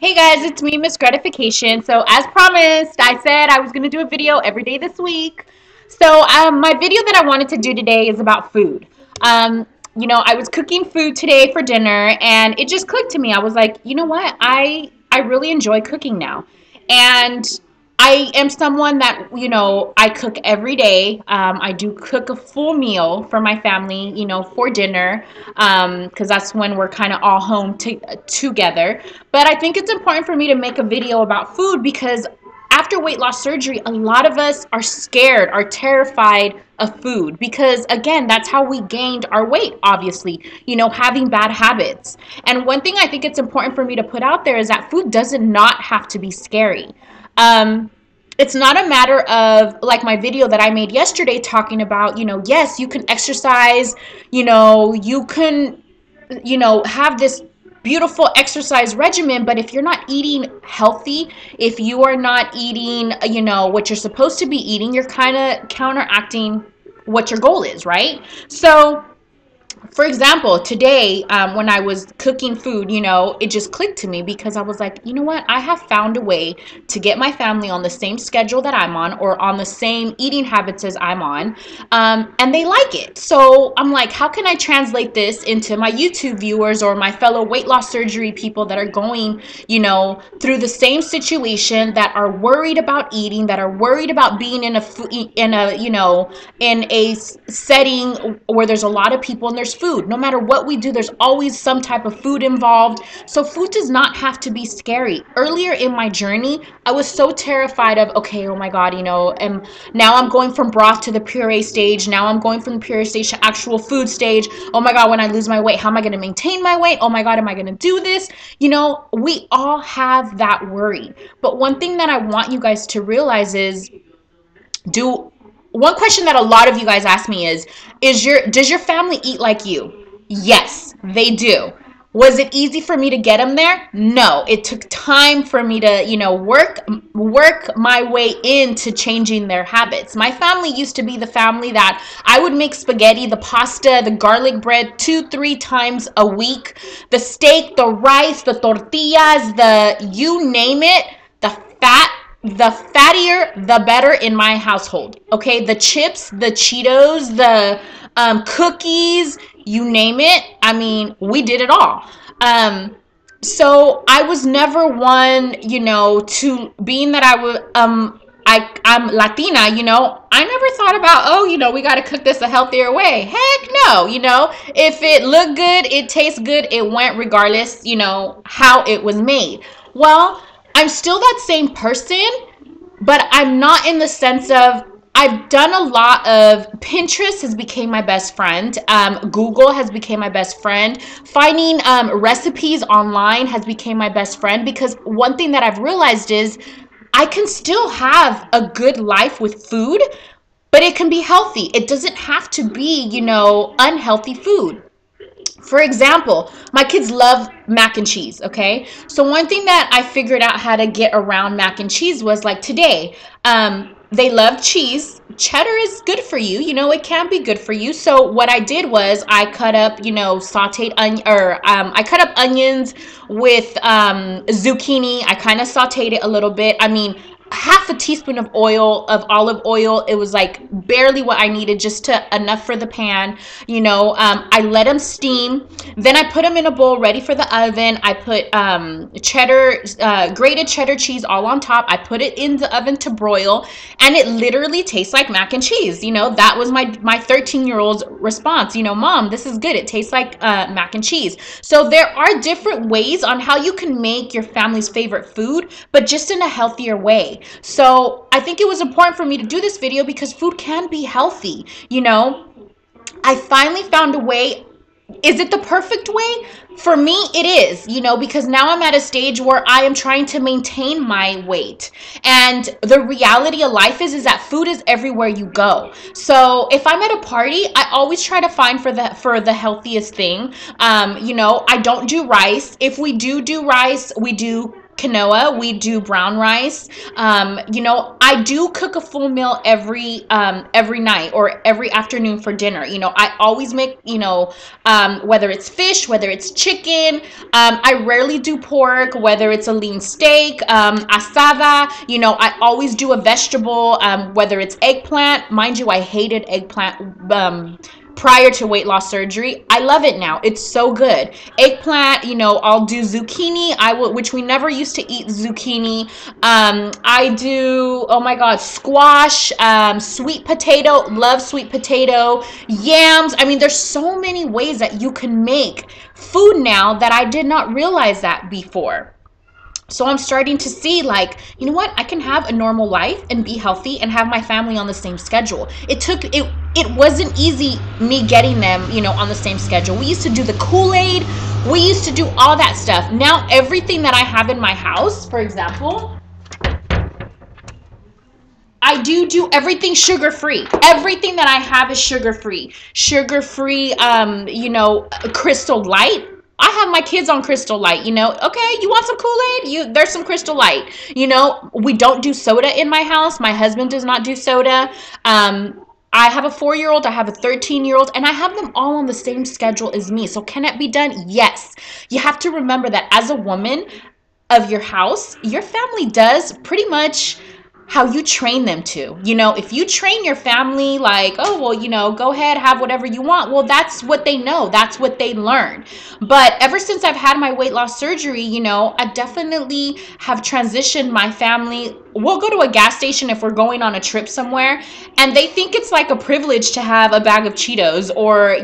Hey guys, it's me, Miss Gratification. So as promised, I said I was going to do a video every day this week. So my video that I wanted to do today is about food. I was cooking food today for dinner and it just clicked to me. I was like, you know what? I really enjoy cooking now. And I am someone that, I cook every day. I do cook a full meal for my family, for dinner, because that's when we're kind of all home together. But I think it's important for me to make a video about food because after weight loss surgery, a lot of us are scared, are terrified of food because, again, that's how we gained our weight, obviously, having bad habits. And one thing I think it's important for me to put out there is that food doesn't not have to be scary. Um, it's not a matter of like my video that I made yesterday talking about, yes, you can exercise, you can, have this beautiful exercise regimen, but if you're not eating healthy, if you are not eating, what you're supposed to be eating, you're kind of counteracting what your goal is, right? So for example, today when I was cooking food, it just clicked to me because I was like, you know what? I have found a way to get my family on the same schedule that I'm on or on the same eating habits as I'm on, and they like it. So I'm like, how can I translate this into my YouTube viewers or my fellow weight loss surgery people that are going, through the same situation, that are worried about eating, that are worried about being in a setting where there's a lot of people and there's food. No matter what we do, there's always some type of food involved. So food does not have to be scary. Earlier in my journey, I was so terrified of, okay, oh my God, and now I'm going from broth to the puree stage. Now I'm going from the puree stage to actual food stage. Oh my God, when I lose my weight, how am I going to maintain my weight? Oh my God, am I going to do this? We all have that worry. But one thing that I want you guys to realize is, one question that a lot of you guys ask me is does your family eat like you? Yes, they do. Was it easy for me to get them there? No, it took time for me to, work my way into changing their habits. My family used to be the family that I would make spaghetti, the pasta, the garlic bread 2-3 times a week, the steak, the rice, the tortillas, the you name it, the fattier, the better in my household. Okay, the chips, the Cheetos, the cookies, you name it. I mean, we did it all. So I was never one, to being that I'm Latina, I never thought about, oh, we got to cook this a healthier way. Heck no, if it looked good, it tastes good, it went regardless, how it was made. Well, I'm still that same person, but I'm not in the sense of, I've done a lot of, Pinterest has become my best friend. Google has become my best friend. Finding recipes online has become my best friend, because one thing that I've realized is I can still have a good life with food, but it can be healthy. It doesn't have to be, unhealthy food. For example, my kids love mac and cheese, okay? So one thing that I figured out how to get around mac and cheese was like today, they love cheese. Cheddar is good for you, it can be good for you. So what I did was I cut up, sauteed onion, or I cut up onions with zucchini. I kind of sauteed it a little bit. I mean, half a teaspoon of olive oil. It was like barely what I needed, just enough for the pan. I let them steam. Then I put them in a bowl ready for the oven. I put grated cheddar cheese all on top. I put it in the oven to broil, and it literally tastes like mac and cheese. That was my 13-year-old's response. Mom, this is good. It tastes like mac and cheese. So there are different ways on how you can make your family's favorite food, but just in a healthier way. So I think it was important for me to do this video because food can be healthy. I finally found a way. Is it the perfect way? For me, it is, because now I'm at a stage where I am trying to maintain my weight. And the reality of life is that food is everywhere you go. So if I'm at a party, I always try to find for the healthiest thing. I don't do rice. If we do rice, we do quinoa. We do brown rice. I do cook a full meal every night or every afternoon for dinner. I always make, whether it's fish, whether it's chicken. I rarely do pork, whether it's a lean steak, asada. I always do a vegetable, whether it's eggplant. Mind you, I hated eggplant prior to weight loss surgery. I love it now. It's so good. Eggplant, I'll do zucchini. Which we never used to eat zucchini. I do, oh my God, squash, sweet potato, love sweet potato, yams. I mean, there's so many ways that you can make food now that I did not realize that before. So I'm starting to see, like, you know what? I can have a normal life and be healthy and have my family on the same schedule. It wasn't easy me getting them, on the same schedule. We used to do the Kool-Aid. We used to do all that stuff. Now everything that I have in my house, for example, I do everything sugar-free. Everything that I have is sugar-free. Sugar-free, Crystal Light. I have my kids on Crystal Light, Okay, you want some Kool-Aid? There's some Crystal Light. We don't do soda in my house. My husband does not do soda. I have a 4-year-old, I have a 13-year-old, and I have them all on the same schedule as me. So can it be done? Yes. You have to remember that as a woman of your house, your family does pretty much how you train them to. If you train your family like, oh, well, go ahead, have whatever you want. Well, that's what they know. That's what they learn. But ever since I've had my weight loss surgery, I definitely have transitioned my family. We'll go to a gas station if we're going on a trip somewhere, and they think it's like a privilege to have a bag of Cheetos or,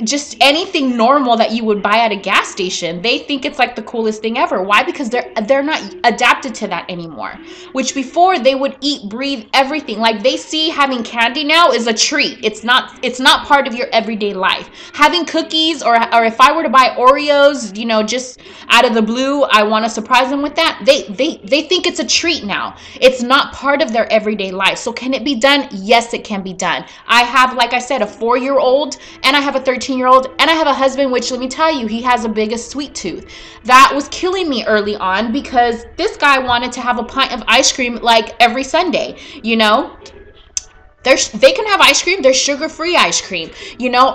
just anything normal that you would buy at a gas station. They think it's like the coolest thing ever. Why? Because they're not adapted to that anymore. Which before they would eat, breathe everything. Like they see having candy now is a treat. It's not part of your everyday life. Having cookies or if I were to buy Oreos, just out of the blue, I want to surprise them with that. They think it's a treat now. It's not part of their everyday life. So can it be done? Yes, it can be done. I have, like I said, a 4-year-old and I have a 13-year-old and I have a husband, which let me tell you, he has the biggest sweet tooth. That was killing me early on because this guy wanted to have a pint of ice cream like every Sunday, They can have ice cream. There's sugar-free ice cream.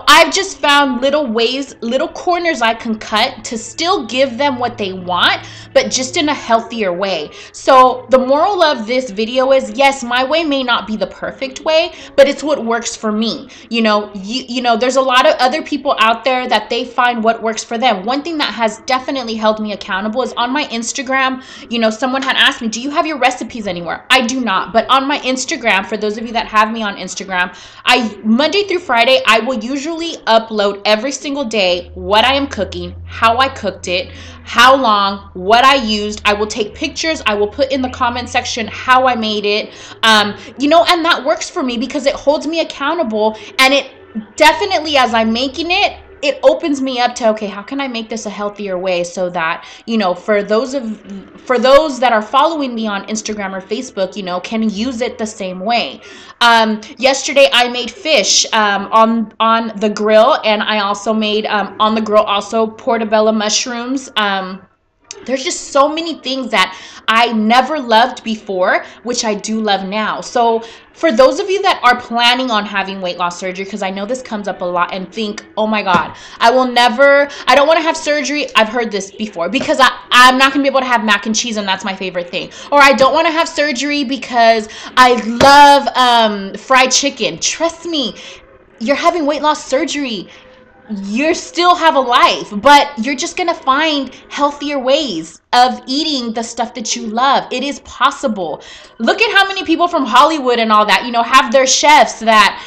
I've just found little ways, little corners I can cut to still give them what they want, but just in a healthier way. So the moral of this video is, yes, my way may not be the perfect way, but it's what works for me. There's a lot of other people out there that they find what works for them. One thing that has definitely held me accountable is on my Instagram. Someone had asked me, do you have your recipes anywhere? I do not, but on my Instagram, for those of you that have me on Instagram, Monday through Friday, I will usually upload every single day what I am cooking, how I cooked it, how long, what I used. I will take pictures. I will put in the comment section how I made it. And that works for me because it holds me accountable, and it definitely, as I'm making it, it opens me up to, okay, how can I make this a healthier way so that, for those that are following me on Instagram or Facebook, can use it the same way. Yesterday I made fish on the grill, and I also made on the grill also portobello mushrooms. There's just so many things that I never loved before, which I do love now. So for those of you that are planning on having weight loss surgery, because I know this comes up a lot and think, oh my God, I don't want to have surgery. I've heard this before because I'm not going to be able to have mac and cheese, and that's my favorite thing. Or I don't want to have surgery because I love fried chicken. Trust me, you're having weight loss surgery. You still have a life, but you're just going to find healthier ways of eating the stuff that you love. It is possible. Look at how many people from Hollywood and all that, have their chefs that,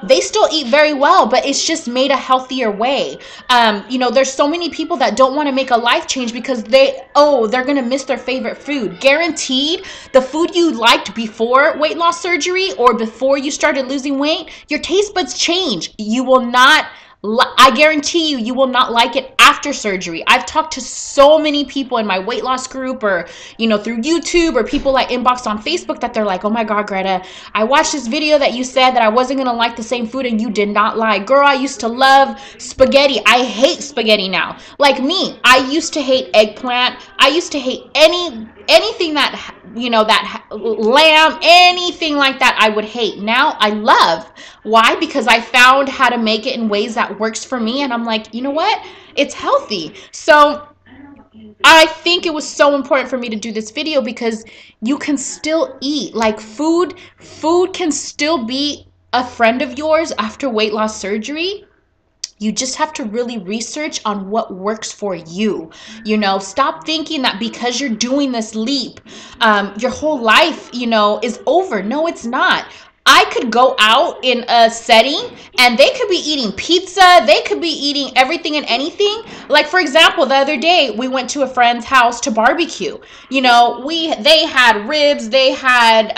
they still eat very well, but it's just made a healthier way. There's so many people that don't want to make a life change because they're going to miss their favorite food. Guaranteed, the food you liked before weight loss surgery or before you started losing weight, your taste buds change. You will not I guarantee you, you will not like it after surgery. I've talked to so many people in my weight loss group, or, you know, through YouTube, or people I inbox on Facebook, that they're like, oh my God, Greta, I watched this video that you said that I wasn't going to like the same food, and you did not lie. Girl, I used to love spaghetti. I hate spaghetti now. Like me, I used to hate eggplant. I used to hate anything that, you know, that lamb, anything like that, I would hate. Now I love. Why? Because I found how to make it in ways that works for me, and I'm like, you know what? It's healthy. So I think it was so important for me to do this video, because you can still eat. Like, food can still be a friend of yours after weight loss surgery. You just have to really research on what works for you. You know, stop thinking that because you're doing this leap, your whole life, you know, is over. No, it's not. I could go out in a setting and they could be eating pizza. They could be eating everything and anything. Like, for example, the other day we went to a friend's house to barbecue. You know, they had ribs, they had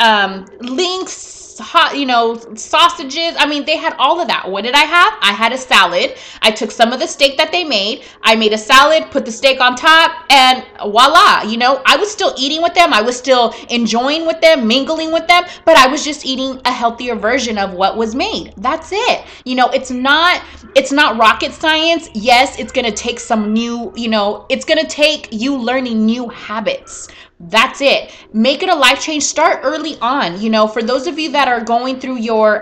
links, hot, you know, sausages. I mean, they had all of that. What did I have? I had a salad. I took some of the steak that they made. I made a salad, put the steak on top, and voila. You know, I was still eating with them. I was still enjoying with them, mingling with them, but I was just eating a healthier version of what was made. That's it. You know, it's not rocket science. Yes, it's going to take some new, you know, it's going to take you learning new habits. That's it. Make it a life change. Start early on. You know, for those of you that are going through your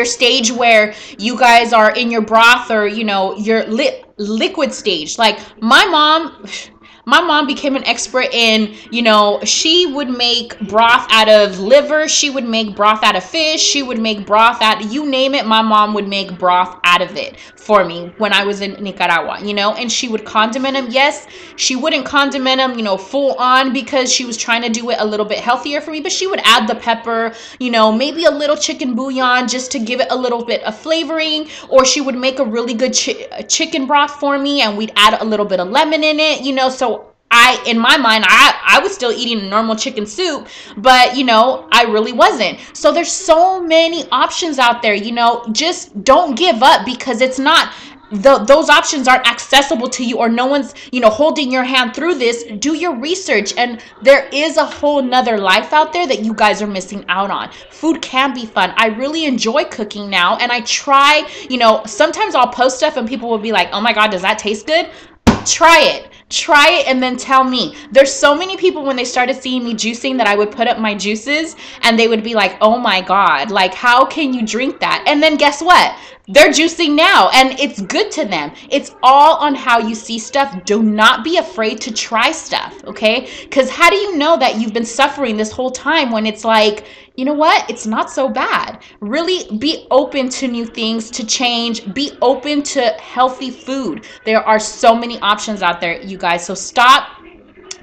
stage where you guys are in your broth, or, you know, your liquid stage. Like, my mom became an expert in, you know, she would make broth out of liver. She would make broth out of fish. She would make broth out, you name it, my mom would make broth out of it for me when I was in Nicaragua, you know, and she would condiment them. Yes, she wouldn't condiment them, you know, full on, because she was trying to do it a little bit healthier for me, but she would add the pepper, you know, maybe a little chicken bouillon just to give it a little bit of flavoring, or she would make a really good chicken broth for me, and we'd add a little bit of lemon in it, you know. So in my mind, I was still eating a normal chicken soup, but, you know, I really wasn't. So there's so many options out there, you know. Just don't give up, because it's not, those options aren't accessible to you, or no one's, you know, holding your hand through this. Do your research, and there is a whole nother life out there that you guys are missing out on. Food can be fun. I really enjoy cooking now, and I try, you know, sometimes I'll post stuff and people will be like, oh my God, does that taste good? Try it and then tell me. There's so many people, when they started seeing me juicing, that I would put up my juices and they would be like, oh my God, like, how can you drink that? And then guess what? They're juicing now, and it's good to them. It's all on how you see stuff. Do not be afraid to try stuff, okay? Because how do you know that you've been suffering this whole time when it's like, you know what? It's not so bad. Really be open to new things, to change. Be open to healthy food. There are so many options out there, you guys. So stop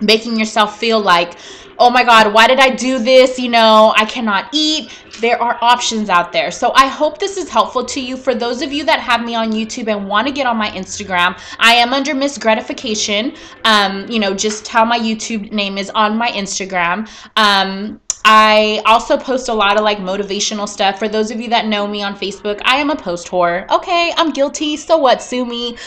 making yourself feel like, oh my God, why did I do this? You know, I cannot eat. There are options out there. So I hope this is helpful to you. For those of you that have me on YouTube and want to get on my Instagram, I am under Miss Gratification. You know, just how my YouTube name is on my Instagram. I also post a lot of like motivational stuff. For those of you that know me on Facebook, I am a post whore. Okay, I'm guilty. So what? Sue me.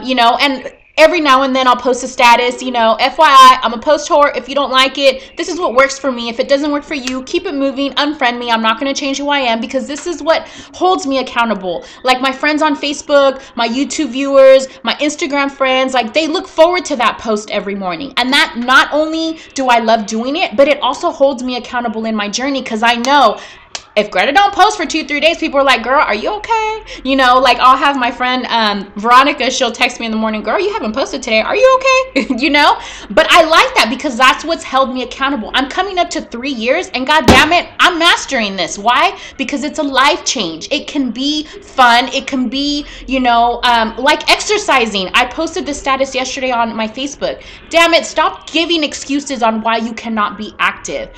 You know, and every now and then I'll post a status, you know, FYI, I'm a post whore. If you don't like it, this is what works for me. If it doesn't work for you, keep it moving, unfriend me. I'm not going to change who I am, because this is what holds me accountable. Like, my friends on Facebook, my YouTube viewers, my Instagram friends, like, they look forward to that post every morning. And that, not only do I love doing it, but it also holds me accountable in my journey, because I know if Greta don't post for 2-3 days, people are like, girl, are you okay? You know, like, I'll have my friend Veronica, she'll text me in the morning, girl, you haven't posted today. Are you okay? You know? But I like that, because that's what's held me accountable. I'm coming up to 3 years, and God damn it, I'm mastering this. Why? Because it's a life change. It can be fun. It can be, you know, like exercising. I posted this status yesterday on my Facebook. Damn it, stop giving excuses on why you cannot be active.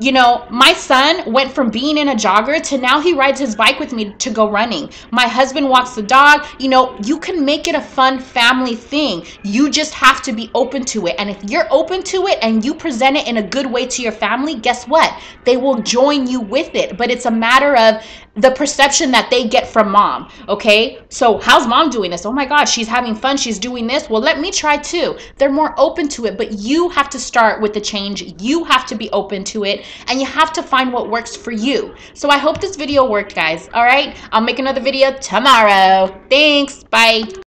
You know, my son went from being in a jogger to now he rides his bike with me to go running. My husband walks the dog. You know, you can make it a fun family thing. You just have to be open to it. And if you're open to it and you present it in a good way to your family, guess what? They will join you with it. But it's a matter of the perception that they get from mom. Okay, so how's mom doing this? Oh my God, she's having fun, she's doing this. Well, let me try too. They're more open to it, but you have to start with the change. You have to be open to it, and you have to find what works for you. So I hope this video worked, guys. All right, I'll make another video tomorrow. Thanks. Bye.